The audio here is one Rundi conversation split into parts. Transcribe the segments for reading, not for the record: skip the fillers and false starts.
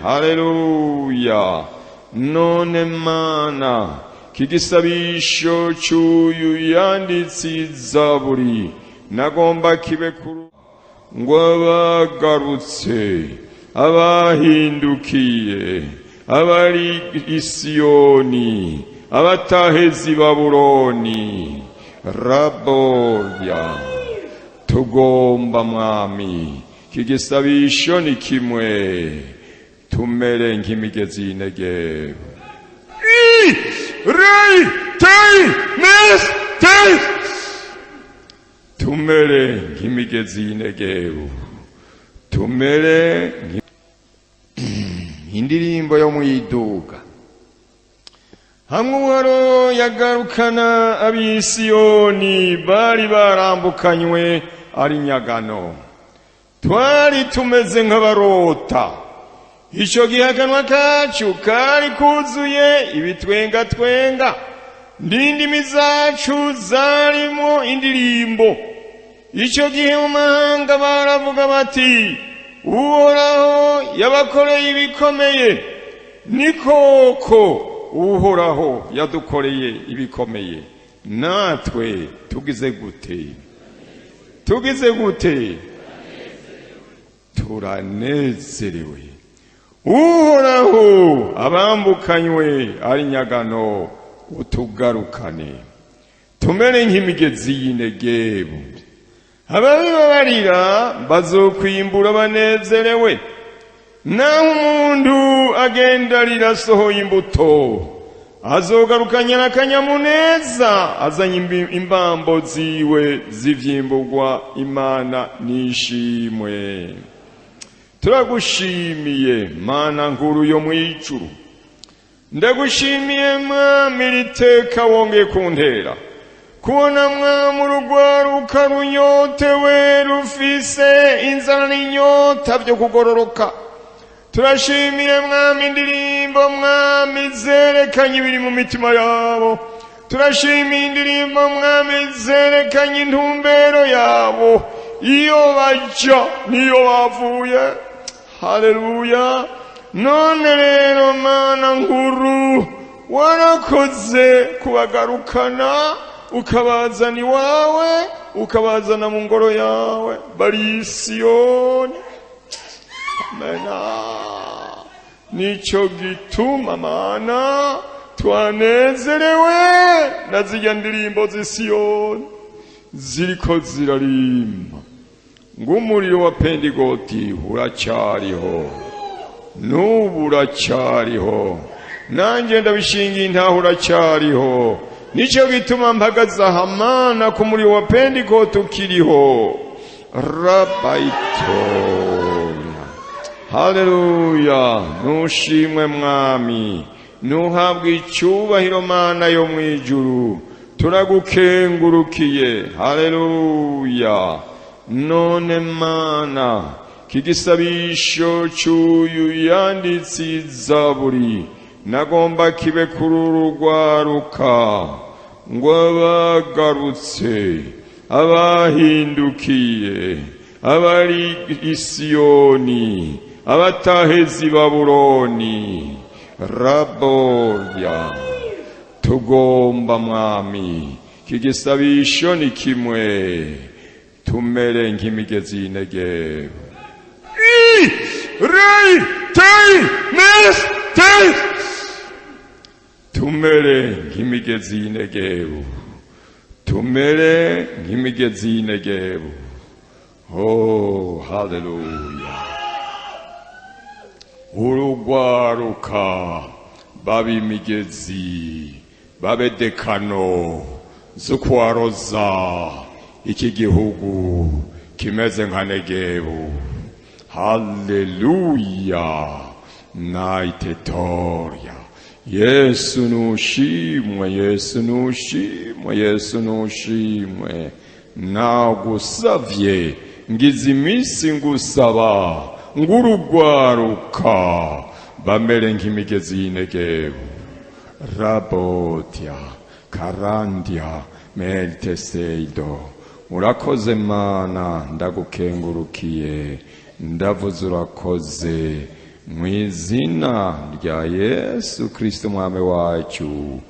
haleluya. None mana kigisabisho cy'uyu yanditse Zaburi nagomba kibe kuru ngo abagarutse abahindukiye abari i Siyoni abatahezi Babuloni raboya tugomba mwami kigisabisho ni kimwe tumere nk'imigezi y'Inegebu tumere nk'imigezi y'Inegebu tumere indirimbo yo mwiduga hamwe uwaro yagarukana ab'i Siyoni bari barambukanywe ari nyagano twari tumeze nk'abarota icyo gihe akanwa kacu kari kuzuye ibitwenga twenga n'indimi zacu zarimo indirimbo icyo gihe mu mahanga baravuga bati uhoraho yabakoreye ibikomeye ni koko uhoraho yadukoreye ibikomeye natwe tugize gute turanezerewe uhoraho abambukanywe ari nyagano utugarukane tumere nk'imigezi y'Inegebu ababibabarira bazokwimbura banezerewe naho umuntu agenda rirasohoye imbuto azogarukanya n'akanyamuneza azanye imbambo ziwe zivyimburwa Imana nishimwe. Turagushimiye Mana nkuru yo mwijuru, ndagushimiye Mwami riteka wongeye kuntera kubona Mwami urugwaruka runyotewe rufise inzara n'inyota byo kugororoka. Turashimiye Mwami indirimbo Mwami zerekanye ibiri mu mitima yabo. Turashimiye indirimbo Mwami zerekanye intumbero yabo iyo baja niyo bavuye. Haleluya. None rero Mana nkuru warakoze kubagarukana ukabazana iwawe ukabazana mu ngoro yawe bari Siyoni. Amena. Nico gituma Mana twanezerewe na zirya ndirimbo z'Isiyoni ziriko zirarimba ng'umuriro wa Pentegoti uracyariho n'ubu uracyariho nanjye ndabishingiye intaho uracyariho. Nico gituma mpagaze aha Mana ku muriro wa Pentegoti ukiriho rabaito. Haleluya. Nushimwe Mwami, nuhabwe icyubahiro Mana yo mwijuru, turagukengurukiye. Haleluya. None Mana kigisabisho cy'uyu yanditse Zaburi nagomba kibe kuri urugwaruka ngo abagarutse abahindukiye abari i Siyoni abatahezi Babuloni raboya tugomba Mwami kigisabisho ni kimwe tumere nk'imigezi y'Inegebu. Tumere nk'imigezi y'Inegebu, tumere nk'imigezi y'Inegebu. Oh, haleluya. Urugwaruka babe imigezi babe dekano zo kwaroza iki gihugu kimeze nka Negebu. Haleluya. Naitetoria. Yesu nushimwe, Yesu nushimwe, Yesu nushimwe. Nagusavye ngize iminsi ngusaba ngurugwaruka bamere nk'imigezi y'Inegebu. Rabotia karandia melteseido. Urakoze Mana, ndagukengurukiye, ndavuze urakoze mu izina rya Yesu Kristo mwami wacu,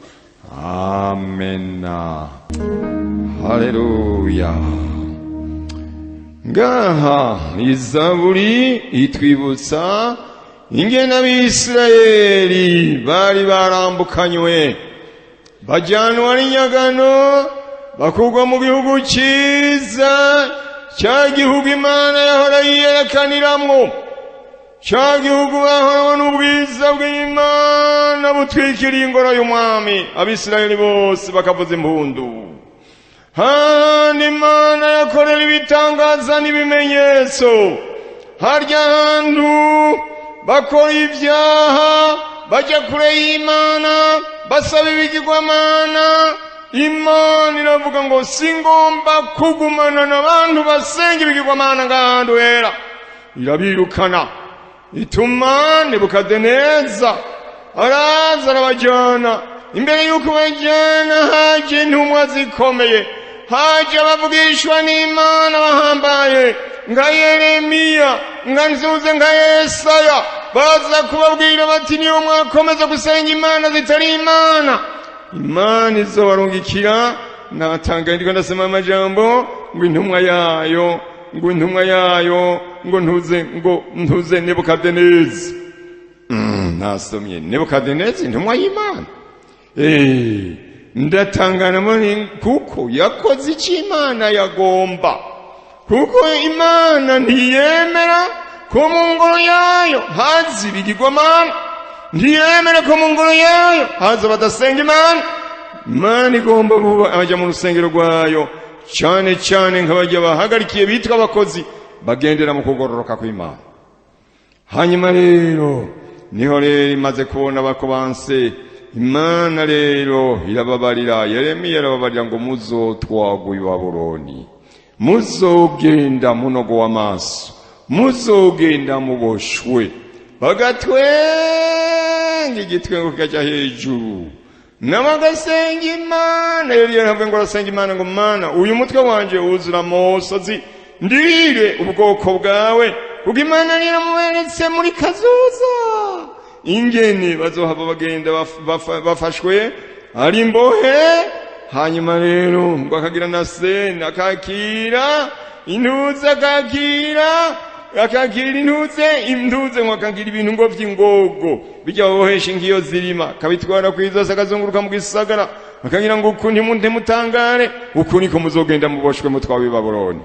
amena. Haleluya. Ngaha izaburi itwibutsa ingene abisirayeli bari barambukanywe bajanwa n'inyagano bakugwa mu gihugu cyiza, cya gihugu Imana yahora yiyerekaniramwo, cya gihugu bahora n'ubwiza bw'Imana butwikiriye ingoro y'umwami. Abisirayeli bose bakavuza impundu. Handi Imana yakorera ibitangaza n'ibimenyetso. Harya hantu bakora ibyaha bajya kure y'Imana basaba ibigirwamana, Imana iravuga ngo singomba kugumana n'abantu basenga ibigirwamana ngahantu hera, irabirukana. Ituma Nebukadineza araza arabajyana. Imbere y'uko bajyana haje intumwa zikomeye, haje abavugishwa n'Imana bahambaye nga Yeremiya, nga Nzuze, nga Yesaya. Baza kubabwira bati niyo mwakomeza gusenga imana zitari Imana, Imana izobarungikira. Natangaye ndiko ndasema amajambo ngo intumwa yayo, ngo ntuze Nebukadineza. Nasomye Nebukadineza intumwa y'Imana. Ndatangana muri kuko yakoze icyo Imana yagomba, kuko Imana ntiyemera ko mu ngoro yayo haza ibigirwamana, ntiyemera ko mu ngoro yayo haza badasenga Imana. Imana igomba kuba abajya mu rusengero rwayo, cyane cyane nk'abajya bahagarikiye bitwa abakozi bagendera mu kugororoka kw'Imana. Hanyuma rero niho rero imaze kubona bakobanse, Imana rero irababarira. Yeremiya arababarira ngo muzotwagwa i Babuloni, muzogenda munogo w'amaso, muzogenda muboshwe. Bagatwenga igitwengo kikajya hejuru, n'abagasenga Imana. Eliya aravuga ngo arasenga Imana ngo Mana, uyu mutwe wanje wuzura amosozi, ndirire ubwoko bwawe, kuko Imana niramuberetse muri kazoza ingene bazohava bagenda bafashwe ari imbohe. Hanyuma rero ngo akagira na Sena, akakira intuze, akakira intuze ngo akagira ibintu ngo vy'ingogo bijya babohesha ingiyo zirima, kabitwara kwizose akazunguruka mu gisagara, akagira ngo uku ntimutangare, uku niko muzogenda muboshwe mutwawe i Babuloni.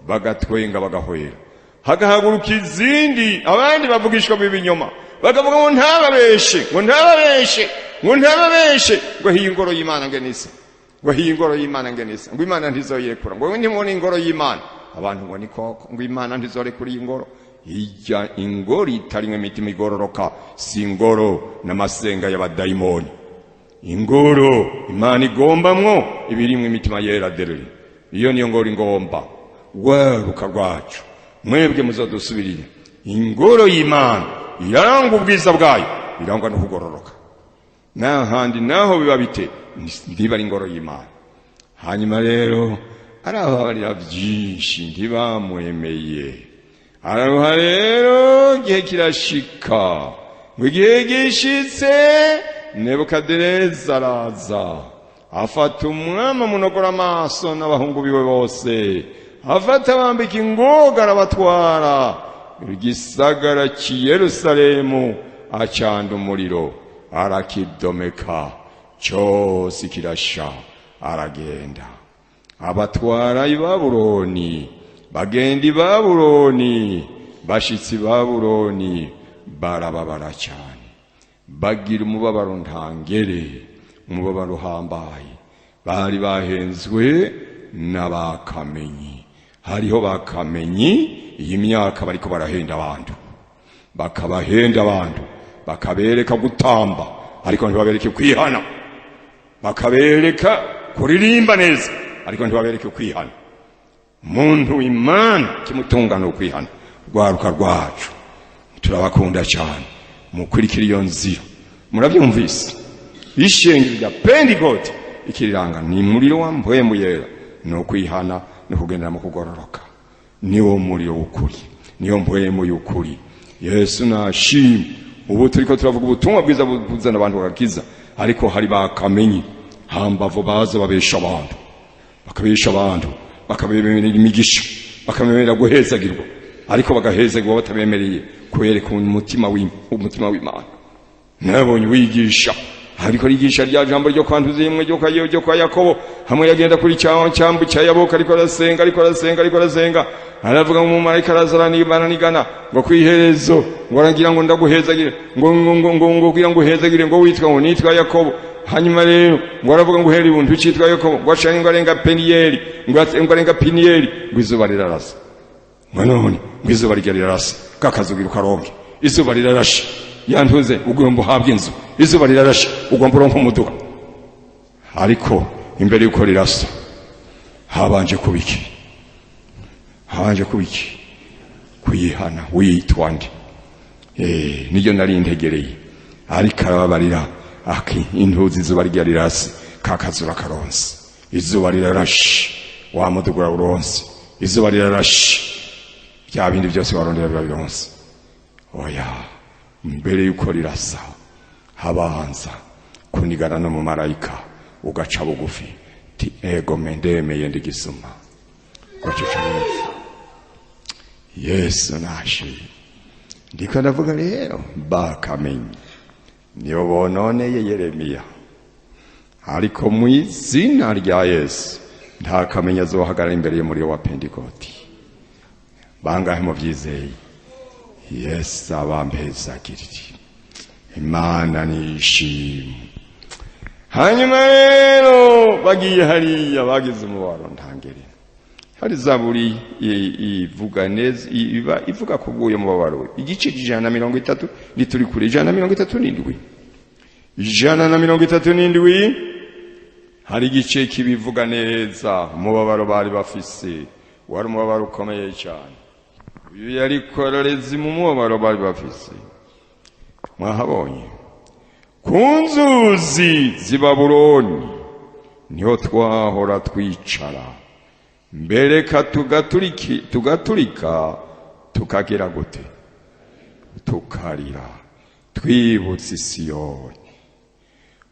Bagatwenga bagahwera. Hagahaguruka izindi abandi bavugishwa mu binyoma, bakavuga ngo ntababeshe, ngo hiye ingoro y'Imana ngenisa, ngo Imana ntizoyirekura, ngo ntimubona ingoro y'Imana. Abantu ngo ni koko, ngo Imana ntizorekura iyi ngoro. Ijya ingoro itarimwe imitima igororoka, si ingoro n'amasenga y'abadayimoni. Ingoro Imana igombamwo ibirimwe imitima yera dereri, iyo niyo ngoro ingomba. Waruka rwacu mwebwe muzodusubirire. Ingoro y'Imana iraranga ubwiza bwayo, irangwa no kugororoka. N'ahandi naho biba bite, ndiba ari ingoro y'Imana. Hanyuma rero arababarira byinshi, ntibamwemeye. Araruha rero igihe kirashika, ngo igihe gishitse Nebukadineza araza, afata umwami amunogora amaso n'abahungu biwe bose, afata bambika ingoga arabatwara. Igisagara cy'i Yerusalemu acanda umuriro, arakidomeka, cyose kirasha, aragenda. Abatwara i Babuloni. Bagenda i Babuloni. Bashitsi i Babuloni barababara cyane, bagira umubabaro ntangere, umubabaro uhambaye. Bari bahenzwe n'abakamenyi. Hariho bakamenyi iyi myaka bariko barahenda abantu, bakabahenda abantu, bakabereka gutamba ariko ntibabereke kwihana, bakabereka kuririmba neza ariko ntibabereke kwihana. Muntu Imana kimutungana ukwihana. Rwaruka rwacu turabakunda cyane, mukurikira iyo nzira. Murabyumvise ishengero rya Pentecote ikiriranga ni muriro wa mpwemu yera, no kwihana no kugendera mu kugororoka. Niwo muriro w'ukuri, niyo mpwemu y'ukuri Yesu nashimwe. Ubu turiko turavuga ubutumwa bwiza buzana abantu bagakiza, ariko hari bakamenyi hambavu baza babesha abantu, bakabesha abantu, bakabemerera imigisha, bakabemerera guhezagirwa, ariko bagahezagirwa batabemereye kwereka umutima w'Imana. Nabonye wigisha, ariko rigisha rya jambo ryo kwanduza imwe ryo kwa Yakobo, hamwe yagenda kuri cyambu cya Yaboka, ariko arasenga, aravuga ngo umumarayika arazanigana ngo kwiherezo, ngo aragira ngo ndaguhezagire, ngo kugira ngo uhezagire, ngo witwa ngo nitwa Yakobo. Hanyuma rero ngo aravuga ngo uhera ibuntu cyitwa Yakobo, ngo ashaka ngo arenga Peniyeli, ngo arenga Piniyeli, ngo izuba rirarasa. None ngo izuba rirarasa, kakazugira ukaronke, izuba rirarashe, yantuze ugomba uhabwe inzu, izuba rirarashe ugomba uronka umuduga. Ariko imbere yuko rirasa habanje kubiki, kuyihana, witwa nde? Niyo nari ntegereye. Ariko arababarira, intuzi izuba rirarase, kakazura karonse, izuba rirarashe, wa mudugura uronse, izuba rirarashe, bya bindi byose warondera bironse. Oya, mbere yuko rirasa habanza kunigana no mu marayika, ugaca bugufi ti ego mendemeye ndigisuma, ugaca bugufi. Yesu nashi. Ndiko ndavuga rero bakamenyi niyo bononeye Yeremiya, ariko mu izina rya Yesu nta kamenya azohagarara imbere y'umuriro wa Pentekoti. Bangahe mu byizeye? Yesu abampezagirire, Imana nishimwe. Hanyuma rero bagiye hariya, bagize umubaro ntangere. Hari Zaburi ivuga neza, ivuga kuguye mubabaro, igice 130 lituri kuri 137. 137 hari igice kibivuga neza mubabaro bari bafise, wari umubabaro ukomeye cyane. Uyu yari kororezi mu mubabaro bari bafise. Mwahabonye ku nzuzi z'i Babuloni niho twahora twicara, mbereka tugaturika tukagera gute? Tukarira twibutse Siyoni.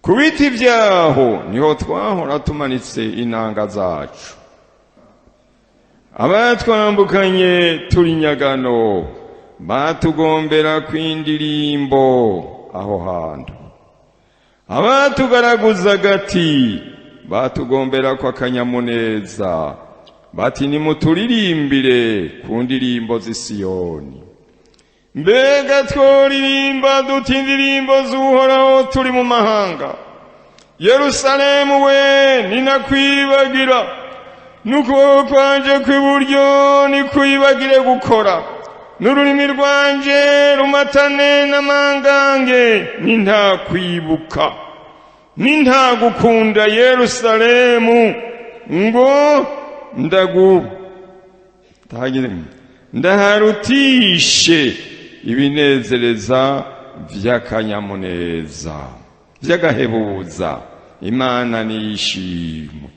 Ku biti byaho niho twahora tumanitse inanga zacu, abatwambukanye turi nyagano batugombera kw'indirimbo aho hantu, abatugaraguza gati batugombera kwa kanyamuneza, bati nimuturirimbire ku ndirimbo z'i Siyoni. Mbega tworirimba duti indirimbo z'Uhoraho turi mu mahanga. Yerusalemu we ninakwibagira, n'ukuboko kwanje kw'iburyo nikwibagire gukora, n'ururimi rwanje rumatane n'amangange, nintakwibuka, nintagukunda Yerusalemu, ngo ndaharutishe ibinezereza vy'akanyamuneza, vy'agahebuza. Imana nishimwe.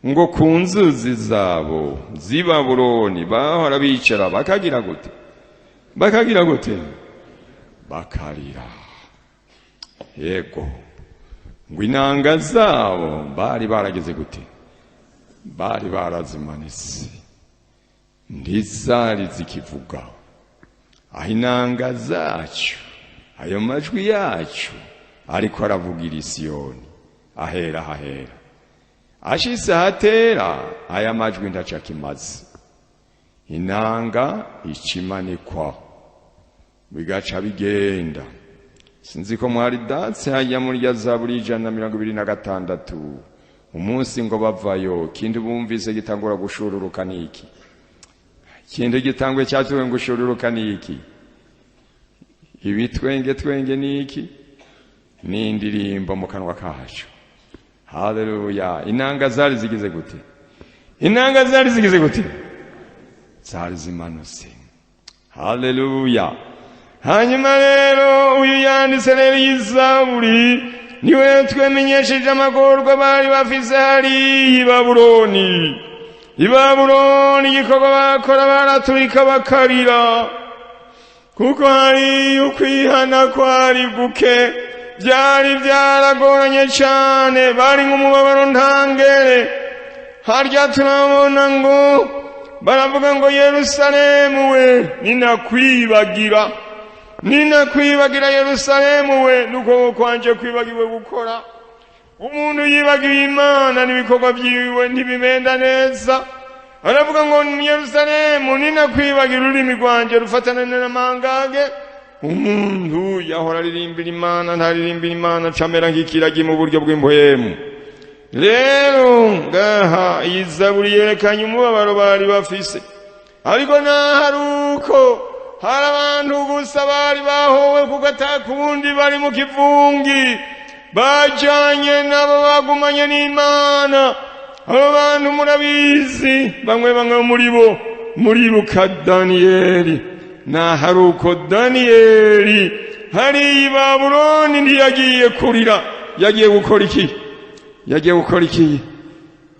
Ngo ku nzuzi zabo z'i Babuloni bahora bicara bakagira gute? Bakarira. Yego, ngo inanga zabo bari barageze gute? Bari barazimanitse, ntizari zikivuga. Aho inanga zacu, ayo majwi yacu ariko aravugira i Siyoni, ahera hahera. Ashise hatera aya majwi ndaca kimaze, inanga ikimanikwa bigaca bigenda. Sinzi ko mwari datse hajya muri ya Zaburi 126, umunsi ngo bavayo, kindi bumvise gitangura gushururuka niki? Kindi gitangwe cyatuwe ngo gushururuka niki? Ibitwenge niki? Ni indirimbo mu kanwa kacu. Haleluya. Inanga zari zigize gute? Zari zimanutse. Haleluya. Hanyuma rero uyu yanditse rero y'Izaburi niwe twemenyesheje amagorwa bari bafise hari i Babuloni. I Babuloni igikorwa bakora baraturika bakarira. kuko hari ukwihana kwari guke, byari byaragoranye cyane, bari nk'umubabaro ntangere. Harya turabona ngo baravuga ngo Yerusalemu we, ninakwibagira Yerusalemu we, nuko kwanje kwibagiwe gukora. Umuntu yibagiye Imana n'ibikorwa byiwe ntibimenda neza. Aravuga ngo Yerusalemu, ninakwibagira ururimi rwanje rufatana n'amangage. Umuntu yahora aririmbira Imana ntaririmbira Imana, camera nk'ikiragi mu buryo bw'impwemu. Rero ngaha iyi Zaburi yerekanye umubabaro bari bafise, ariko naharuko hari abantu gusa bari bahowe kugatakundi, bari mu kivungi, bajanye nabo bagumanye n'Imana. Abo bantu murabizi, bamwe muribuka Daniyeli. Naharuko Daniyeli hari i Babuloni ntiyagiye kurira, yagiye gukora iki?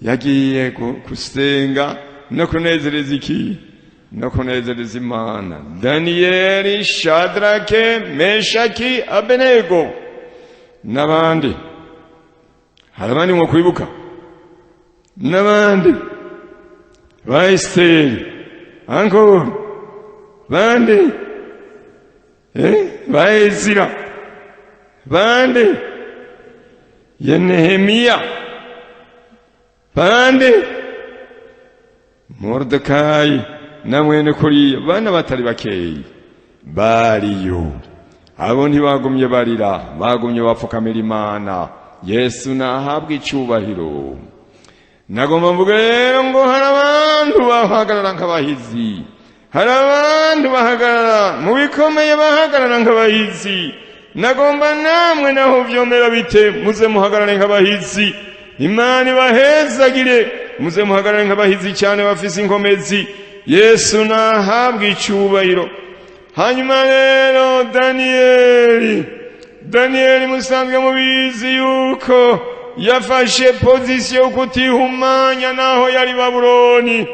Yagiye gusenga no kunezereza iki? No kunezereza Imana. Daniyeli, Shadrake, Meshaki, Abenego n'abandi. Hari abandi mwo kwibuka? N'abandi ba Esiteri, encore bande ba Ezira, bande ya Nehemiya, bande Mordekayi na mwene Kuriya. Bana batari bakeyi bariyo. Abo ntibagumye barira, bagumye bapfukamira Imana. Yesu nahabwa icubahiro. Nagomba mvuga rero ngo hari abantu bahagarara nk'abahizi, hari abantu bahagarara mu bikomeye, bahagarara nk'abahizi. Nagomba namwe naho vyomera bite, muze muhagarare nk'abahizi. Imana ibahezagire, muze muhagarare nk'abahizi cyane, bafise inkomezi. Yesu nahabwa icubahiro. Hanyuma rero Daniyeli musanzwe mubizi yuko yafashe pozisiyo yo kutihumanya naho yari Babuloni,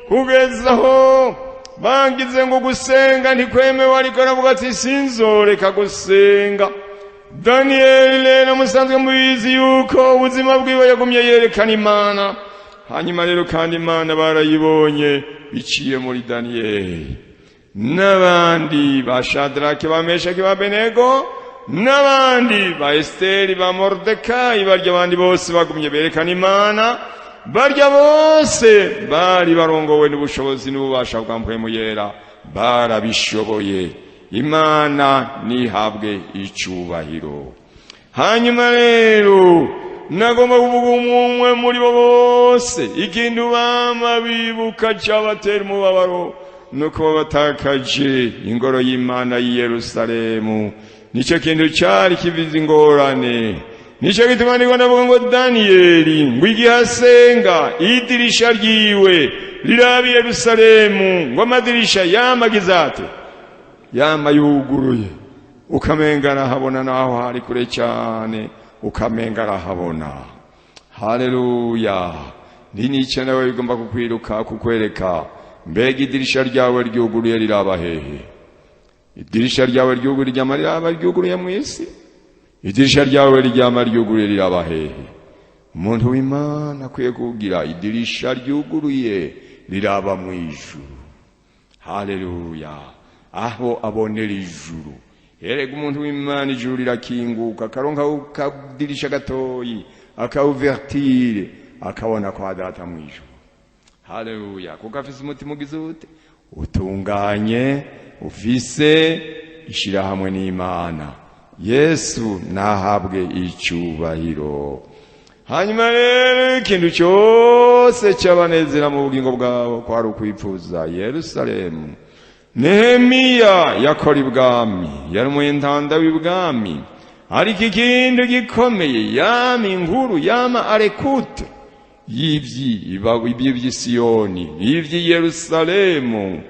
kugezaho bagize ngo gusenga ntikwemewe, ariko aravuga ati sinzoreka gusenga. Daniyeli rero musanzwe mubizi yuko ubuzima bwiwe yagumye yerekana Imana. Hanyuma rero kandi Imana barayibonye biciye muri Daniyeli. N'abandi ba Shadrake, ba Meshaki, ba Abenego, n'abandi ba Esiteri, ba Mordekayi, barya abandi bose bagumye berekana Imana. Barya bose bari barongowe n'ubushobozi n'ububasha bwa mpwemu yera, barabishoboye. Imana nihabwe icubahiro. Hanyuma rero nagomba kuvuga umwe muri bo bose ikintu bama bibuka cyabatera umubabaro, nuko batakaje ingoro y'Imana y'i Yerusalemu. Nicyo kintu cyari kivize ingorane. Nicyo gituma ndiko ndavuga ngo Daniyeli ngo igihe asenga, idirisha ryiwe rirabi Yerusalemu, ngo amadirisha yamagize ate? Yama yuguruye, ukamenga arahabona naho hari kure cyane, ukamenga arahabona. Haleluya. Nicyo nawe bigomba kukwiruka, kukwereka mbega idirisha ryawe ryuguruye riraba hehe? Idirisha ryawe ryuguruye ryama riraba ryuguruye mu isi? Idirisha ryawe ryama ryuguruye riraba hehe? Umuntu w'Imana akwiye kugira idirisha ryuguruye riraba mu ijuru. Haleluya. Aho abonera ijuru. Erega umuntu w'Imana ijuru rirakinguka, akaronka akadirisha gatoyi, akauvertire, akabona kwa data mu ijuru. Haleluya. Kuko afise umutima ugize ute? Utunganye, ufise ishirahamwe n'Imana. Yesu nahabwe icubahiro. Hanyuma rero ikintu cyose cyabanezera mu bugingo bwabo kwari ukwipfuza Yerusalemu. Nehemiya yakora ibwami, yari umuhintanda w'ibwami, ariko ikintu gikomeye yama inkuru, yama arekute y'ibyi Siyoni, y'ibyi Yerusalemu.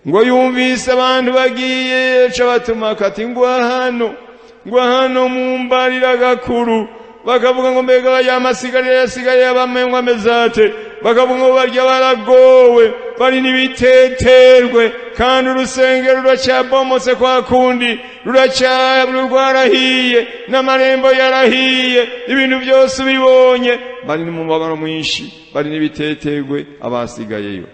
Ngo yumvise abantu bagiye ca batuma kati ngo hano mu mbarira gakuru, bakavuga ngo mbega yamasigarira yasigaye abamengo amezate, bakavuga ngo barya baragowe, bari n'ibiteterwe, kandi urusengero ruracyabomotse kwa kundi, rwarahiye, n'amarembo yarahiye, ibintu byose ubibonye, bari n'umubabaro mwinshi, bari n'ibiteterwe, abasigayeyo.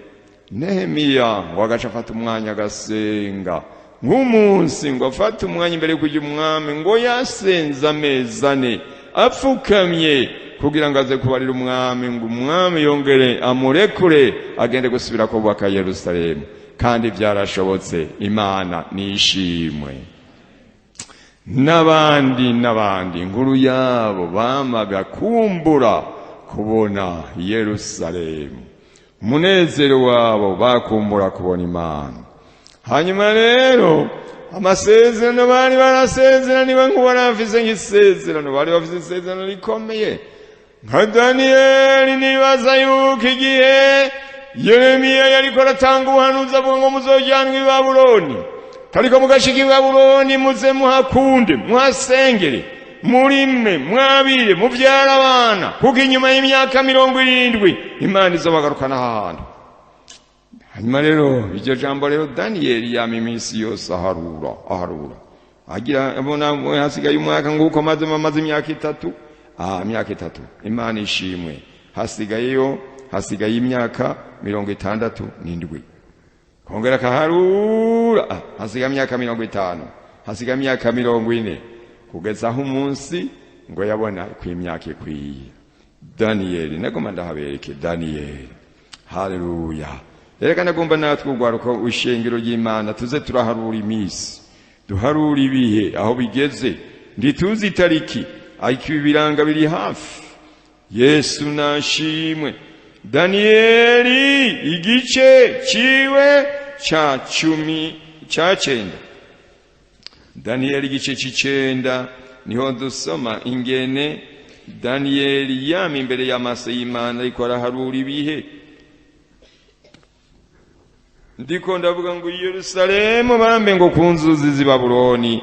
Nehemiya ngo agaca afata umwanya agasenga, nk'umunsi ngo afate umwanya imbere kujya umwami, ngo yasenze amezi 4 apfukamye kugira ngo aze kubarira umwami, ngo umwami yongere amurekure agende gusubira kubaka Yerusalemu. Kandi byarashobotse, Imana nishimwe. N'abandi inkuru yabo bamaga kumbura kubona Yerusalemu, umunezero wabo bakumbura kubona Imana. Hanyuma rero amasezerano bari barasezeraniwe, nk'ubarafise nk'isezerano, bari bafise isezerano rikomeye. Nka Daniyeli nibaza yuko igihe Yeremiya yariko aratanga ubuhanuzi avuga ngo muzojyanwa i Babuloni, ariko mugashika i Babuloni muze muhakunde, muhasengere, murime, mwabire, muvyara abana, kuko inyuma y'imyaka 70 Imana izobagarukana ahantu. Hanyuma rero iryo jambo rero Daniyeli yama iminsi yose aharura agira abona hasigaye umwaka nguko amaze imyaka 3. Imyaka 3 Imana ishimwe, hasigaye imyaka 67. Kongera kaharura, hasigaye imyaka 50, hasigaye imyaka 40, kugeza aho umunsi ngo yabona ku imyaka ikwiye. Daniyeli nagoma ndahabereke Daniyeli. Haleluya. Reka nagomba natwe ugwaruka ushengero ry'Imana tuze turaharura iminsi, duharura ibihe aho bigeze, ndituzi itariki, ariko ibiranga biri hafi. Yesu nashimwe. Daniyeli igice ciwe ca 9. Daniyeli igice c'9 niho dusoma ingene Daniyeli yama imbere y'amaso y'Imana ariko araharura ibihe. Ndiko ndavuga ngo Yerusalemu bambe ngo ku nzuzi z'i Babuloni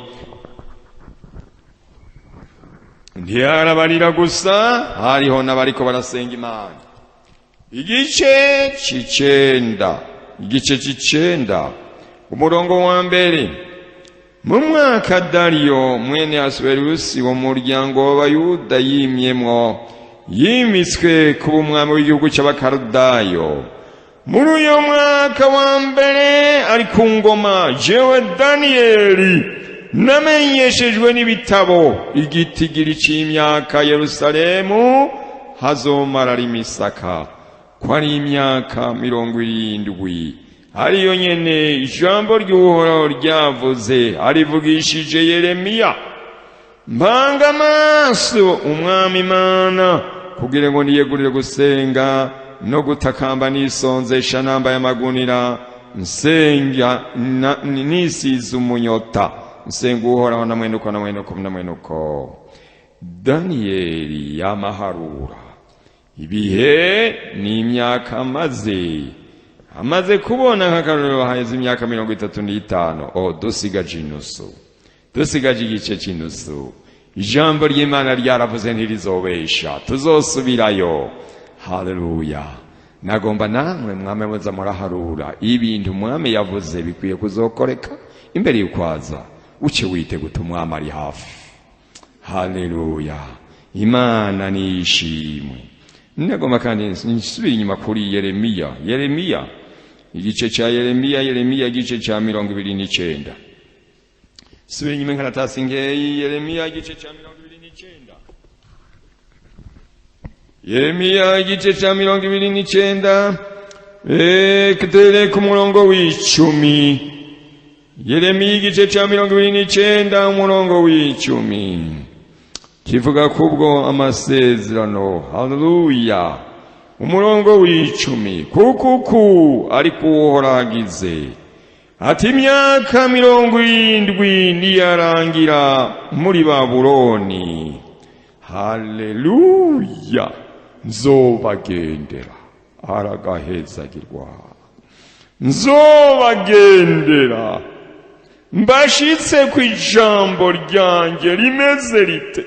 ntiyarabarira gusa, hariho n'abariko barasenga Imana. Igice c'9 umurongo wa mbere. Mu mwaka Dariyo mwene Asuwerusi wo muryango w'Abayuda yimitswe kuba umwami w'igihugu cy'Abakaldayo. Muri uyo mwaka wa mbere ari ku ngoma, jewe Daniyeli namenyeshejwe n'ibitabo igitigiri c'imyaka Yerusalemu hazomara imisaka, ko ari imyaka 70. Ariyo nyene ijambo ry'Uhoraho ryavuze arivugishije Yeremiya. Mpanga amaso umwami Imana kugira ngo niyegurire gusenga no gutakamba nisonzesha nambaye amagunira, nsenga nisize umunyota, nsenga Uhoraho namwenuko. Daniyeli yamaharura ibihe n'imyaka amaze kubona nk'akarorero haheze imyaka 35. Dusigaje igice cy'inusu. Ijambo ry'Imana ryaravuze ntirizobesha, tuzosubirayo. Haleluya. Nagomba namwe mwame muza muraharura ibintu mwame yavuze bikwiye kuzokoreka imbere y'ukwaza, uce wite gutumwama ari hafi. Haleluya. Imana nishimwe. Nagomba kandi nsubira inyuma kuri Yeremiya igice cya Yeremiya igice cya 29. Subira inyuma nkaratasi ngeyi Yeremiya igice cya 29. Yeremiya igice cya 29 ketere ku murongo w'10. Yeremiya igice cya 29 umurongo w'10 kivuga kubwo amasezerano. Haleluya. Umurongo w'10, kukuku ariko uhoragize ati imyaka 70 niyarangira muri Babuloni. Haleluya. Nzobagendera, aragahezagirwa. Nzobagendera mbashitse ku ijambo ryanjye rimeze rite.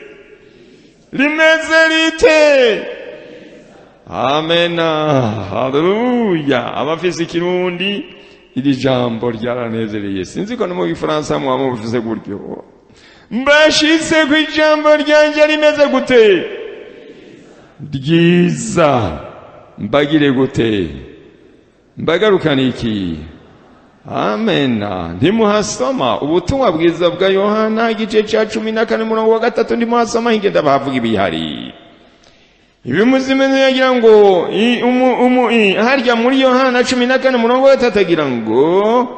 amena, haleluya. Abafise ikirundi iri jambo ryaranezereye, sinzi ko no mu Gifaransa mwaba muvuze gutyo. Mbashitse ku ijambo ryanje rimeze gute? Ryiza. Mbagire gute? Mbagarukana iki? Amena. Ndimuhasoma ubutumwa bwiza bwa Yohana igice cya 14:3 ndimuhasoma hinge ndabavuga ibihari. Ibimuzimene yagira ngo harya muri Yohana 14:3 agira ngo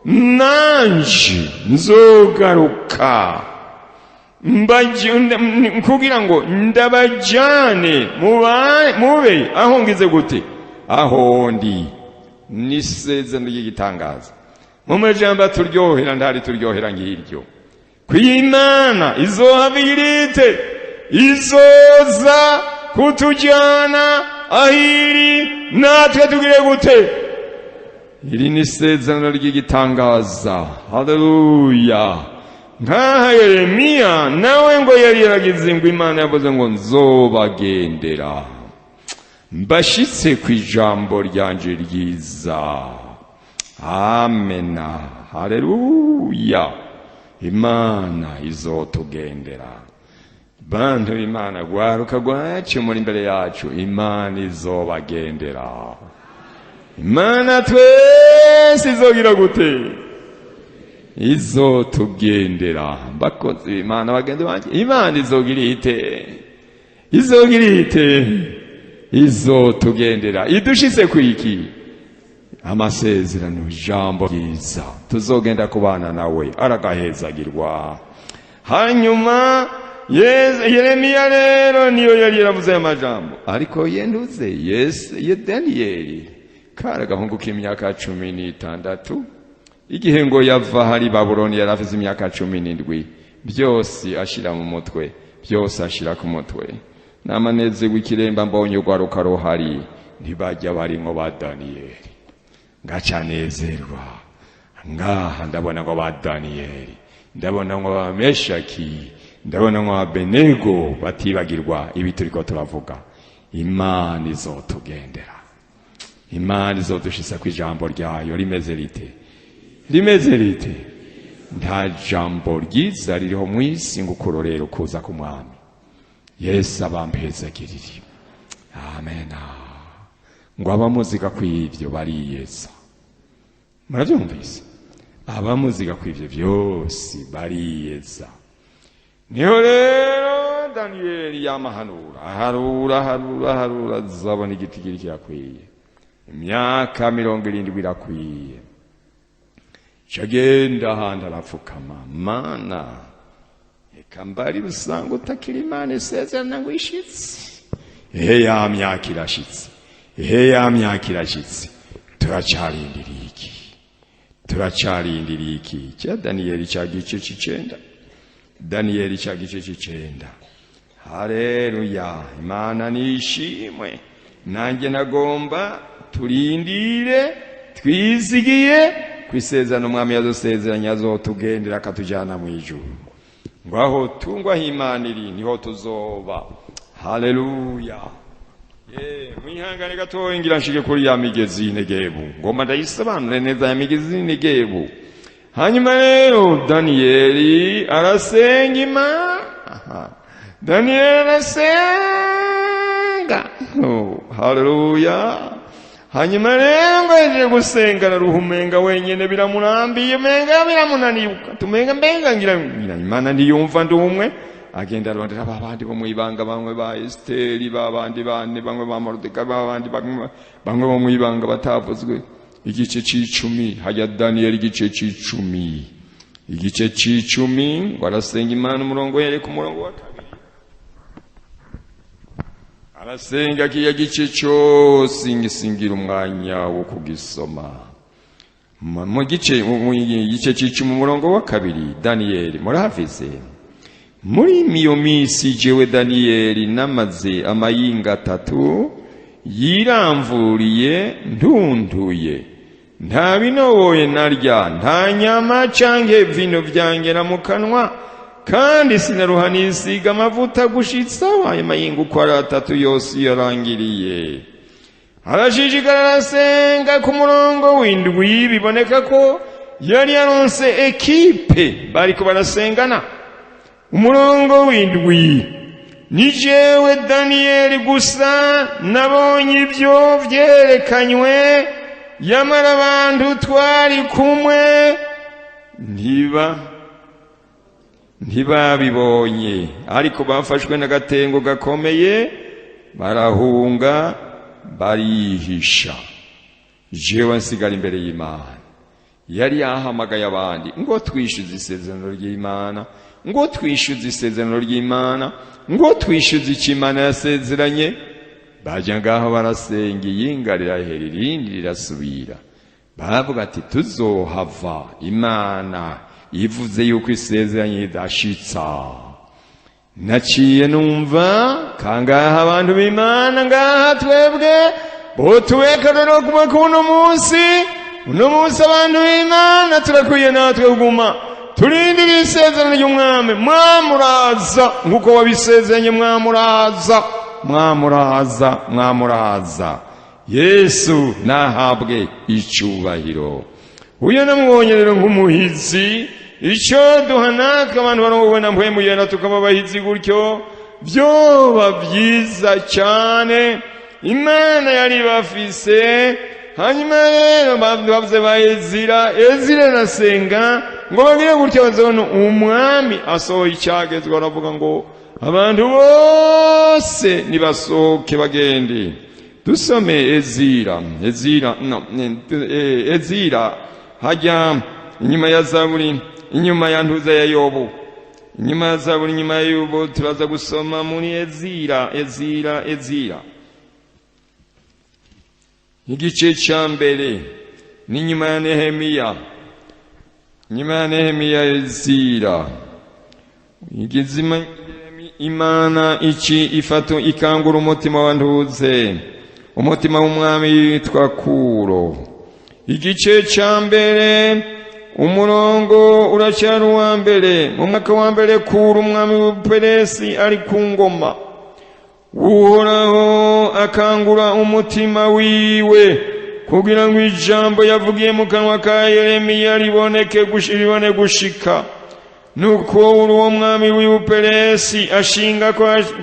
nanje nzogaruka kugira ngo ndabajane mube aho ngize gute? Aho ndi. Nisezerano ry'igitangaza. Mu majambo aturyohera ndari turyohera ngiryo. Kw'Imana izohabirite izoza kutujana ahiri natwe tugire gute? Iri ni isezerano ry'igitangaza. Haleluya. Nkaha Yeremiya nawe ngo yari yaragize ngo Imana yavuze ngo nzobagendera. Mbashitse ku ijambo ryanje ryiza. Amena. Haleluya. Imana izotugendera. Bantu Imana gwaruka gwacu muri imbere yacu, Imana izobagendera. Imana twese izogira gute? Izotugendera. Bakozi Imana bagende banje, Imana izogira ite? Izogira ite? Izotugendera. Idushitse kwiki? Amasezerano, ijambo ryiza. Tuzogenda kubana nawe, aragahezagirwa. Hanyuma Yeremiya rero niyo yari yaravuze amajambo, ariko yenduze ye Daniyeli kara gahungu k'imyaka 16 igihe ngo yava hari Babuloni yari afite imyaka 17 byose ashira mu mutwe, byose ashira ku mutwe. Namaneze w'ikiremba mbonye ugwaruka rohari ntibajya barimwo ba Daniyeli, ngacanezerwa. Ngaha ndabona ngo ba Daniyeli, ndabona ngo ba Meshaki, ndabona ngo Abenego batibagirwa ibi turiko turavuga. Imana izotugendera. Imana izodushitsa ku ijambo ryayo rimeze rite? Rimeze rite? Nta jambo ryiza ririho mu isi ngo kurorera kuza ku mwami. Yesu abampezagirire. Amena. Ngo abamuziga kw'ivyo bariyeza. Muravyumvise? Abamuziga kw'ivyo byose bariyeza. Niho rero Daniyeli yamahanura, harura zabona igiti kiri kirakwiye. Imyaka 70 irakwiye. Chagenda handa arapfukama, Mana eka mbari rusango utakiri Imana isezerana ngo ishitse. Ya myaka irashitse. Ya myaka irashitse. Turacarindiriye iki? Cya Daniyeli cya gice c'9. Daniyeli cya gice c'9. Haleluya. Imana nishimwe. Nanjye nagomba turindire twizigiye kwisezerano umwami yazosezeranya azotugendera akatujana mu ijuru. Ngaho tungwa Imana iri niho tuzoba. Haleluya. Mwihangane gatoya ngira nshike kuri ya migezi Negebu. Ngoma ndayisobanure neza ya migezi Negebu. Hanyuma rero Daniyeli arasenga Imana. Daniyeli arasenga. Haleluya. Hanyuma rero ngaje gusenga na ruhumenga wenyene biramurambiye, menga biramunanibuka. Tumenga mbenga ngira Imana ndiyumva ndumwe. Agenda arondera babandi bo mwibanga, bamwe ba Esteri, babandi bane, bamwe ba Morideka, babandi bamwe bo mwibanga batavuzwe. Igice c'10 hajya Daniyeli igice c'10. Igice c'10 barasenga Imana umurongo yere ku murongo wa 2. Arasenga kiya gice cyose ngisingira umwanya wo kugisoma. Mu gice c'10 umurongo wa 2 Daniyeli murahafize. Muri miyo misi jewe Daniyeli namaze amayinga 3 yiramvuriye ndunduye, nta binoboye narya, nta nyama canke vino vyangera mu kanwa, kandi sinaruha nisiga amavuta gushitsa ayo mayinga uko ari 3 yose yarangiriye. Arashishikara arasenga ku murongo w'indwi, biboneka ko yari yaronse ekipe bariko barasengana. Umurongo w'indwi, ni jewe Daniyeli gusa nabonye ibyo vyerekanywe, yamara abantu twari kumwe ntibabibonye, ariko bafashwe n'agatengo gakomeye barahunga barihisha. Jewe nsigara imbere y'Imana. Yari yahamagaye abandi ngo twishyuze isezerano ry'Imana, ngo twishyuze isezerano ry'Imana, ngo twishyuze icyo Imana yasezeranye. Bajya ngaho barasenga, iyinga rirahera irindi rirasubira. Baravuga ati tuzohava Imana ivuze yuko isezeranye idashitsa. Naciye numva kangaha abantu b'Imana ngaha twebwe bo tuweka rero kuma kuno munsi. Uno munsi abantu b'Imana turakwiye natwe kuguma turindira isezerano ry'Umwami. Mwamuraza nkuko wabisezeranye, mwamuraza. Yesu nahabwe icubahiro. Uyo namubonye rero nk'umuhizi. Icyo duhanaka abantu barongobona mpwemu yera tukaba abahizi gutyo, byoba byiza cyane. Imana yari bafise. Hanyuma rero bavuze ba Ezira nasenga ngo bagire gutyo bazabona umwami asohoye icyagezwe. Baravuga ngo abantu bose nibasohoke bagende. Dusome Ezira hajya inyuma ya Zaburi, inyuma ya ntuza ya Yobu, inyuma ya Zaburi, inyuma ya Yobu. Turaza gusoma muri Ezira igice cya mbere, ni nyuma ya Nehemiya, Ezira. Igizima Imana ikangura umutima wa ntuze, umutima w'umwami yitwa Kuro. Igice cya mbere, umurongo uracyari uwa mbere. Mu mwaka wa mbere Kuro umwami w'Ubuperesi ari ku ngoma, Uhoraho akangura umutima wiwe kugira ngo ijambo yavugiye mu kanwa ka Yeremiya ribone gushika. Nuko uwo mwami w'Ubuperesi ashinga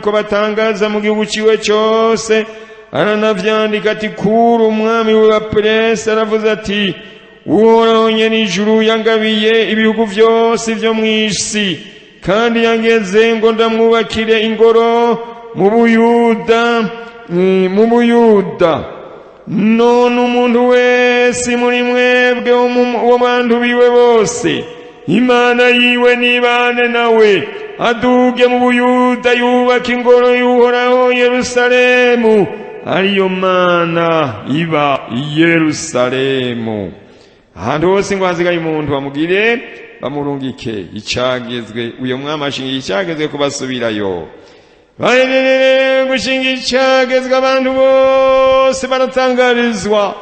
ko batangaza mu gihugu ciwe cyose, aranavyandika ati Kuro umwami w'Ubuperesi aravuze ati Uhoraho nyene ijuru yangabiye ibihugu vyose vyo mw'isi, kandi yangeze ngo ndamwubakire ingoro mu Buyuda. None umuntu wese muri mwebwe wo bantu biwe bose, Imana yiwe nibane nawe, aduge mu Buyuda yubaka ingoro y'Uhoraho Yerusalemu, ariyo Mana iba i Yerusalemu. Ahantu hose ngo hasigaye umuntu bamugire bamurungike icagezwe. Uyo mwami ashingiye icagezwe kubasubirayo. Baherere gushinga icagezwe, abantu bose baratangarizwa.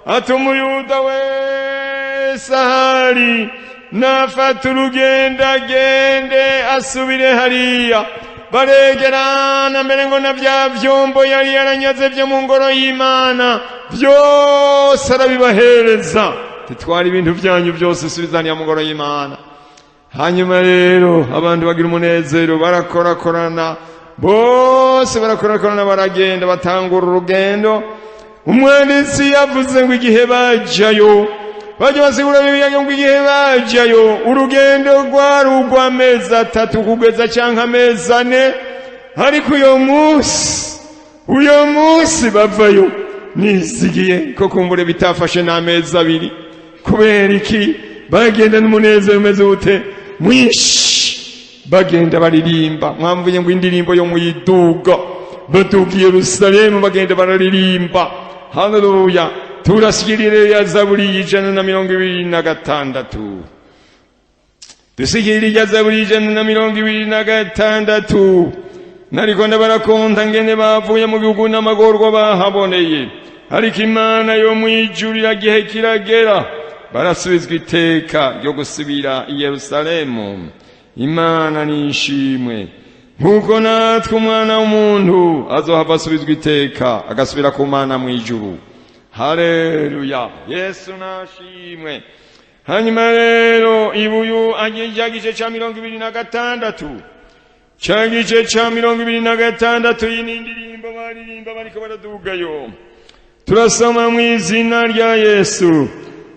Ati Umuyuda wese ahari nafata urugendo agende asubire hariya. Baregerana mbere ngo na bya vyombo yari yaranyaze vyo mu ngoro y'Imana vyose arabibahereza. Titwara ibintu byanyu byose subizaniya mu ngoro y'Imana. Hanyuma rero abantu bagira umunezero, barakorakorana, bose barakorakorana, baragenda batangura urugendo. Umwanditsi yavuze ngo igihe bajayo, bajya basigura Bibiliya ngo igihe bajayo urugendo rwari urw'amezi 3 kugeza canke amezi 4, ariko uyo munsi bavayo nisigiye ko kumbure bitafashe n'amezi 2. Kubera iki? Bagenda n'umunezero umeze ute? Mwishi. Bagenda baririmba. Mwamvuye ngo indirimbo yo muyiduga, baduga Yerusalemu, bagenda bararirimba. Haleluya. Turasigirire ya Zaburi 126. Dusigirire ya Zaburi 126. Nariko ndabarakonta ngene bavuye mu bihugu n'amagorwa bahaboneye, ariko Imana yo mwijuru iragihe kiragera barasubizwa iteka ryo gusubira i Yerusalemu. Imana nishimwe. Nkuko natwe umwana w'umuntu azohava asubizwa iteka agasubira ku Mana mu ijuru. Haleluya. Yesu nashimwe. Hanyuma rero ibuyu agice ca 26 ca gice ca 26 y'indirimbo baririmba bariko baradugayo. Turasoma mu izina rya Yesu.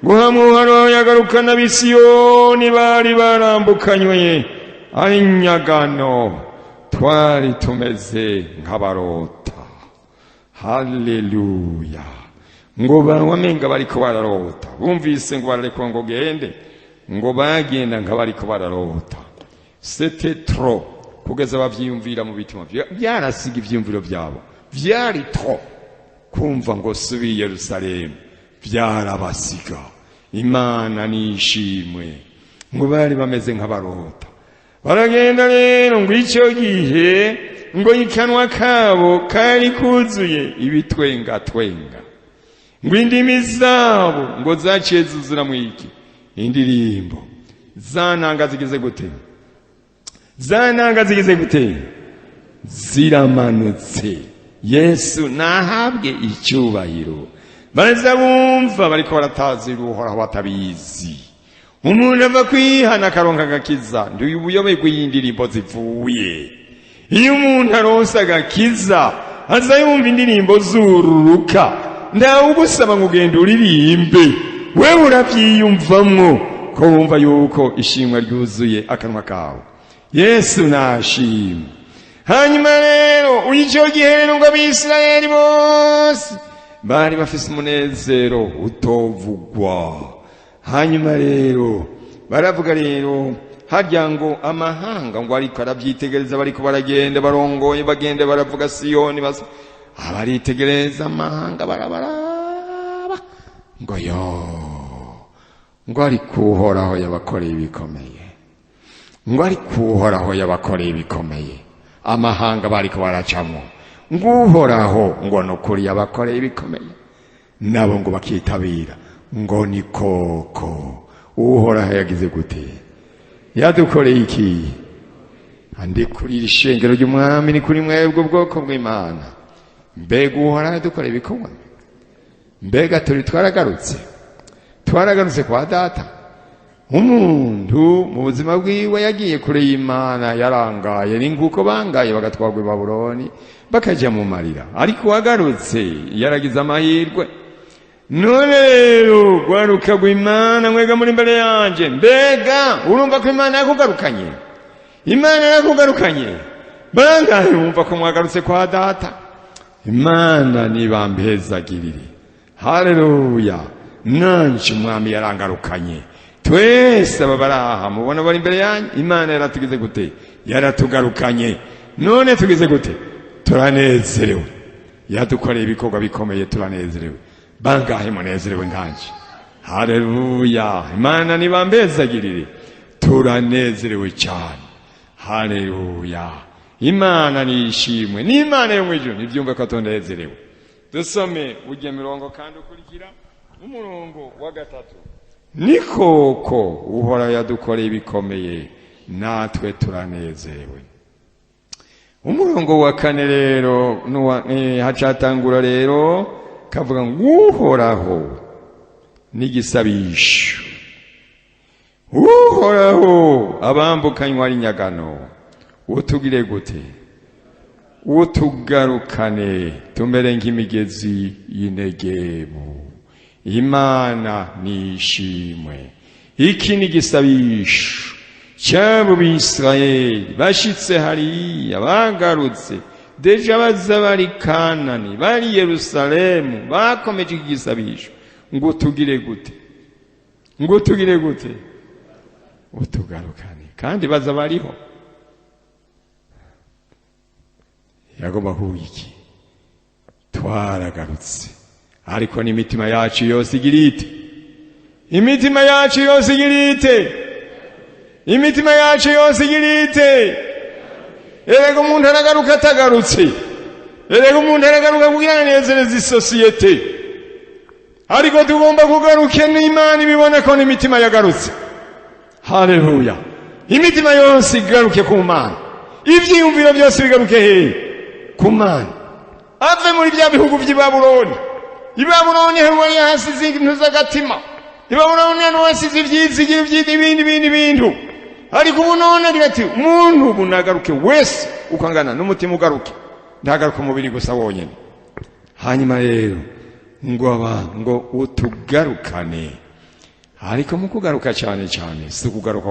Guhamuharo yagarukana bisiyoni bari barambukanywe ainyagano twari tumeze nk'abarota. Haleluya. Ngo bamenga bariko bararota, bumvise ngo barareko ngo gende, ngo bagenda nk'abariko bararota. C'était trop, kugeza bavyiyumvira mu bitima byarasiga ivyumviro byabo, vyari trop kumva ngo subi Yerusalemu, byarabasiga. Imana nishimwe. Ngo bari bameze nk'abarota. Baragenda rero ngo icyo gihe ngo ikanwa kabo kari kuzuye ibitwenga twenga, ngo indimi zabo ngo zaciye zuzura mu iki indirimbo. Zananga zigeze gute? Zananga zigeze gute? Ziramanutse. Yesu nahabwe icyubahiro. Baza bumva bariko baratazira Uhoraho batabizi. Umuntu ava kwihana akaronka agakiza, ndi ubuyobe bw'indirimbo zivuye. Iyo umuntu aronsa agakiza aza yumva indirimbo zururuka, ndawe ugusaba ngo ugende uririmbe, wewe uravyiyumvamwo ko wumva yuko ishimwa ryuzuye akanwa kawe. Yesu nashimwe. Hanyuma rero icyo gihe rero ngo Abisirayeli bose bari bafise umunezero utovugwa. Hanyuma rero baravuga rero harya ngo amahanga ngo ariko arabyitegereza, bariko baragenda barongoye bagende baravuga Siyoni basa abaritegereza amahanga barabaraba ngo yo ngo ari kuhoraho yabakoreye ibikomeye, ngo ari kuhoraho yabakoreye ibikomeye. Amahanga bariko baracamo ngo Uhoraho ngo nukuri yabakoreye ibikomeye, nabo ngo bakitabira ngo ni koko Uhoraho yagize gute, yadukoreye iki. Andi kuri ishengero ry'umwami ni kuri mwebwe ubwoko bw'Imana. Mbega Uhoraho yadukoreye ibikomeye, mbega turi twaragarutse kwa data. Umuntu mu buzima bwiwe yagiye kure y'Imana yarangaye, ni nguko bangaye bagatwagwa i Babuloni bakaja mu marira, ariko wagarutse yaragize amahirwe. None rero gwaruka gw'Imana mwega muri imbere yanje, mbega urumva ko Imana yakugarukanye? Imana yakugarukanye bangahe wumva ko mwagarutse kwa data? Imana nibambezagirire. Haleluya. Nanje umwami yarangarukanye. Twese ababaraha mubona bari imbere yanyu, Imana yaratugize gute? Yaratugarukanye. None tugize gute? Turanezerewe. Yadukoreye ibikorwa bikomeye, turanezerewe. Bangahe munezerewe nkanje? Haleluya. Imana nibambezagirire. Turanezerewe cyane. Haleluya. Imana nishimwe. Ni Imana yo mwijuru nibyumva ko tunezerewe. Dusome ujye mirongo kandi ukurikira umurongo wa 3. Ni koko Uhoraho yadukoreye ibikomeye, natwe turanezerewe. Umurongo wa 4 rero hacatangura rero kavuga ngo Uhoraho n'igisabisho. Uhoraho abambukanywa ari nyagano, utugire gute? Utugarukane tumere nk'imigezi y'Inegebu. Imana nishimwe. Iki ni igisabisho cy'abo Bisirayeli bashitse hariya bagarutse, deja baza bari Kanani bari Yerusalemu, bakomeje igisabisho ngo tugire gute? Ngo tugire gute? Utugarukane. Kandi baza bariho. Yagomba iki? Twaragarutse, ariko n'imitima yacu yose igirite. Imitima yacu yose igirite. Imitima yacu yose igirite. Erega umuntu aragaruka atagarutse. Erega umuntu aragaruka kugira nezereza isosiyete. Ariko tugomba kugaruka n'Imana ibibona ko n'imitima yagarutse. Haleluya. imitima yose igaruke ku Mana, ivyiyumviro byose bigaruke hehe? Ku Mana. Ave muri bya bihugu by'i Babuloni. I Babuloni hari hasize ibintu z'agatima, i Babuloni hari hasize ivyizigiro by'ibindi bintu. Ariko ubu none agira ati umuntu ubu nagaruke wese ukangana n'umutima ugaruke, ndagaruka umubiri gusa wonyene. Hanyuma rero ngo utugarukane. Ariko mu kugaruka cyane si ukugaruka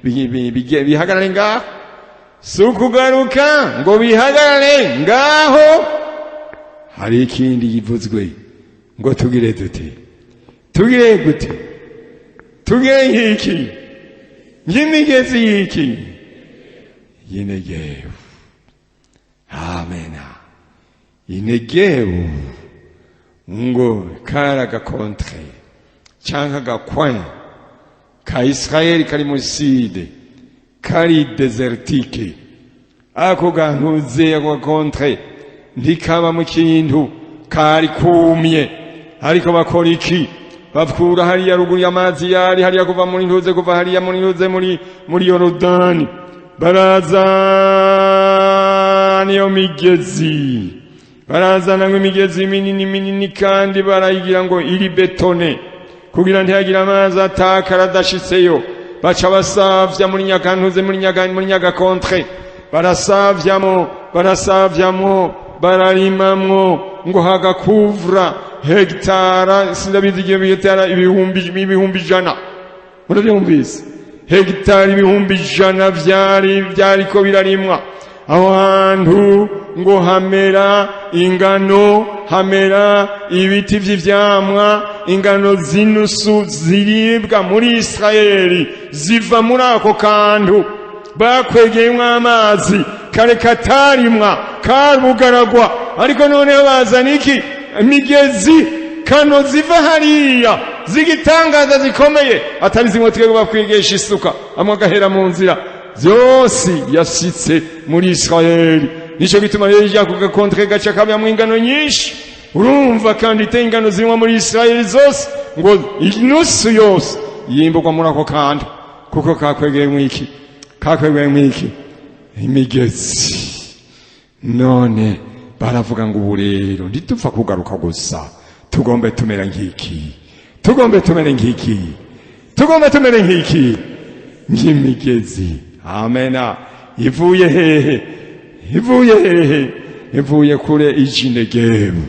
bihagarare ngaho, si ukugaruka ngo bihagarare ngaho. Hari ikindi givuzwe ngo tugire gute? Tugire nk'iki, nk'imigezi y'iki, y'Inegevu. Amena. Inegevu ngo kari agakontre cyangwa agakwanya ka Israeli kari mu side, kari desertike. Ako gantuze ako gakontre ntikaba mu kintu, kari kumye. Ariko bakora iki? Bavukura hariya ruguru y'amazi yari hariya kuva muri ntuze, kuva hariya muri ntuze muri Yorodani, barazana iyo migezi, barazana ngo imigezi minini kandi barayigira ngo iri betone kugira ntihagire amazi atakara adashitseyo. Baca basavya muri nyakantuze, muri nyagakontre, barasavyamo, bararimamwo ngo hagakuvura hegitara, sindabizi igihe hegitara ibihumbi ijana. Murabyumvise? Hegitari ibihumbi ijana vyariko birarimwa. Aho hantu ngo hamera ingano, hamera ibiti vy'ivyamwa, ingano zinusu ziribwa muri Israeli ziva muri ako kantu bakwegeyemwo amazi, kare katarimwa karugaragwa. Ariko noneho bazana iki? Imigezi kano ziva hariya zigitangaza zikomeye, atari zimwe twebwe bakwigesha isuka amwe agahera mu nzira. Byose yasitse muri Israeli. Nico gituma rero ijya ku gakontre gaca kabamwe ingano nyinshi. Urumva kandi te ingano zimwe muri Israeli zose ngo inusu yose yimbugwa muri ako kantu, kuko kakwegeyemwo iki? Imigezi. None baravuga ngo ubu rero ntitupfa kugaruka gusa, tugombe tumere nk'iki, nk'imigezi. Amena. Ivuye hehe? Ivuye kure Inegevu.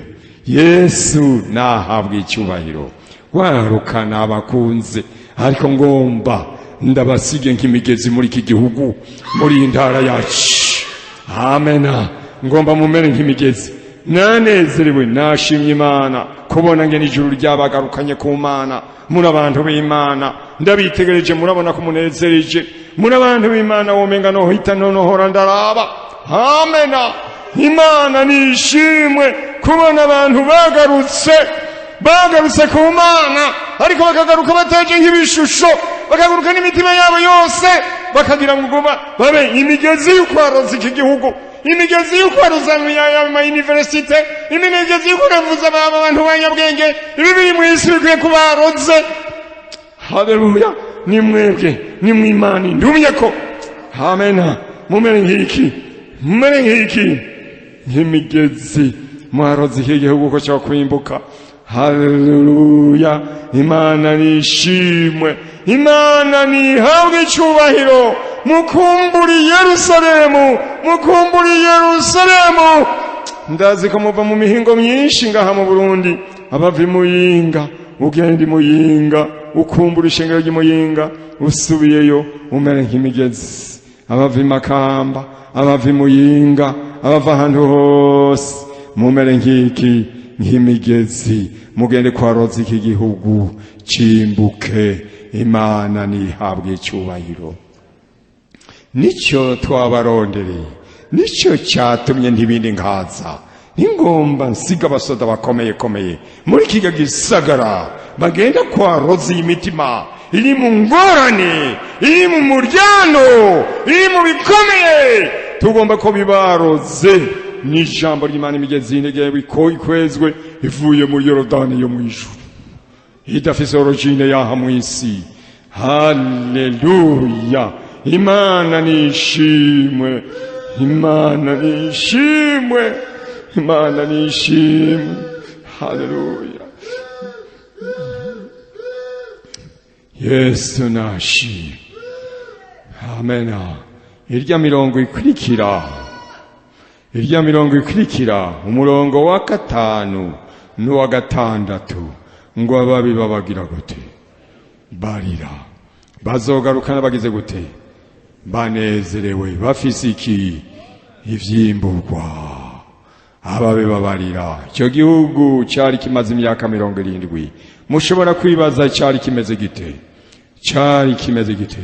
Yesu nahabwa icyubahiro. Warukana abakunze, ariko ngomba ndabasige nk'imigezi muri iki gihugu, muri intara yacu. Amena. Ngomba mumere nk'imigezi. Nanezerewe, nashimye Imana kubona ngene ijuru ryabagarukanye ku Mana. Muri abantu b'Imana ndabitegereje, murabona ko munezereje. Muri abantu b'Imana womenga no hita nonohora ndaraba. Amena. Imana nishimwe kubona abantu bagarutse ku Mana, ariko bakagaruka bataje nk'ibishusho, bakagaruka n'imitima yabo yose, bakagira ngo babe imigezi y'ukwaroza iki gihugu, imigezi y'ukwaroza ama universite, imigezi y'ukwaroza abantu banyabwenge. Ibi biri mu isi bikwiye kubaroze. Haleluya. Ni mwebwe, ni mw'Imana ndumye ko. Amena. Mumere nk'iki, nk'imigezi mwaroze iki gihugu ko cyo kwimbuka. Haleluya. Imana nishimwe, Imana nihabwe icyubahiro. Mukumburi Yerusalemu. Ndazi ko muva mu mihingo myinshi ngaha mu Burundi. Abava i Muyinga, ugenda i Muyinga, ukumbura ishengero ry'Imuyinga, usubiyeyo umere nk'imigezi. Abava i Makamba, abava i Muyinga, abava ahantu hose, mumere nk'imigezi. Mugende kwaroza iki gihugu cimbuke. Imana nihabwe icyubahiro. Nicyo twabarondereye, nicyo cyatumye ntibindi nkaza. Ingomba nsiga abasoda bakomeye muri kiga gisagara, bagenda kwaroza imitima iri mu ngorane, iri mu muryano, iri mu bikomeye. Tugomba ko bibaroze n'ijambo ry'Imana. Imigezi y'Inegevu ikwezwe ivuye muri Yorodani yo mu ijuru, idafise origine yaha mu isi. Haleluya. Imana nishimwe, Imana nishimwe, Imana nishimwe. Haleluya. Yesu nashimwe. Amena. Irya mirongo ikurikira umurongo wa 5 n'uwa 6 ngo ababi babagira gute? Barira. Bazogarukana bagize gute? Banezerewe, bafise iki? Ivyimburwa. Ababi babarira. Icyo gihugu cyari kimaze imyaka 70. Mushobora kwibaza cyari kimeze gite? Cyari kimeze gite?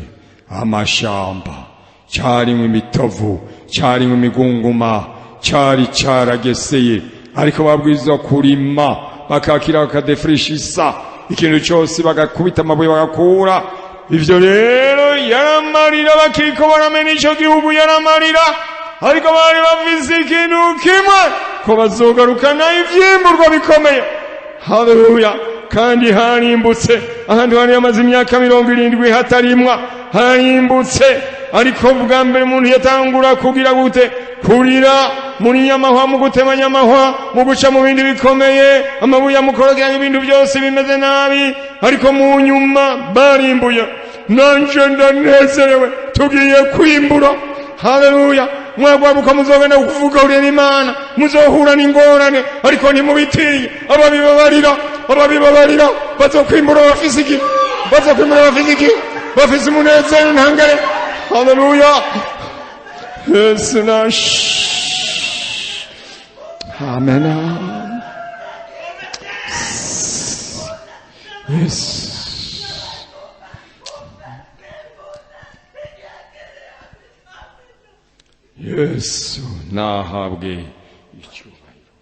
Amashamba, cyari mu mitovu, cyari mu migunguma, cyari cyarageseye, ariko babwirizwa kurima, bakakira bakadefrishisa, ikintu cyose bagakubita amabuye bagakura. Ivyo rero yaramarira, bakiriko baramena icyo gihugu yaramarira, ariko bari bafise ikintu kimwe, ko bazogarukana ivyimburwa bikomeye. Haleluya. Kandi harimbutse, ahantu hari amaze imyaka 70 hatarimwa, harimbutse. Ariko bwa mbere umuntu yatangura kugira gute? Kurira muri nyamahwa, mu gutema nyamahwa, mu guca mu bindi bikomeye, amabuye amukorogera ibintu byose bimeze nabi, ariko mu nyuma barimbuye. Nanje ndanezerewe, tugiye kwimbura. Haleluya. Mwagwaruka muzogenda kuvuga uri n'Imana, muzohura n'ingorane, ariko ntimubitiye. Ababibabarira bazokwimbura bafise iki? Bafise umunezero ntangere. Haleluya. Yesu nash. Amen. Yes. Yesu nahabwe icyubahiro.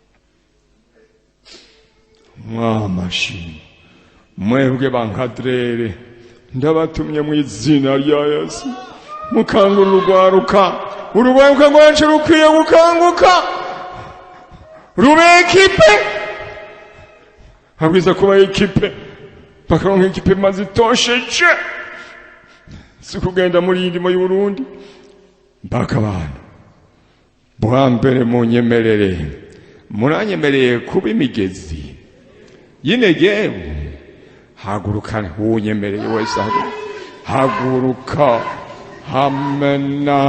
Mwamashi mwebwe bankadrere, ndabatumye mu izina rya Yesu, mukangura urugwaruka rwacu rukwiye gukanguka, rube ekipe. Habwiza kuba ekipe, bakaronka ekipe maze itosheje, si kugenda muri indimo y'u Burundi mpaka abantu. Bwa mbere muranyemereye kuba imigezi y'Inegebu. Hagurukane, unyemereye wese haguruka. Amena.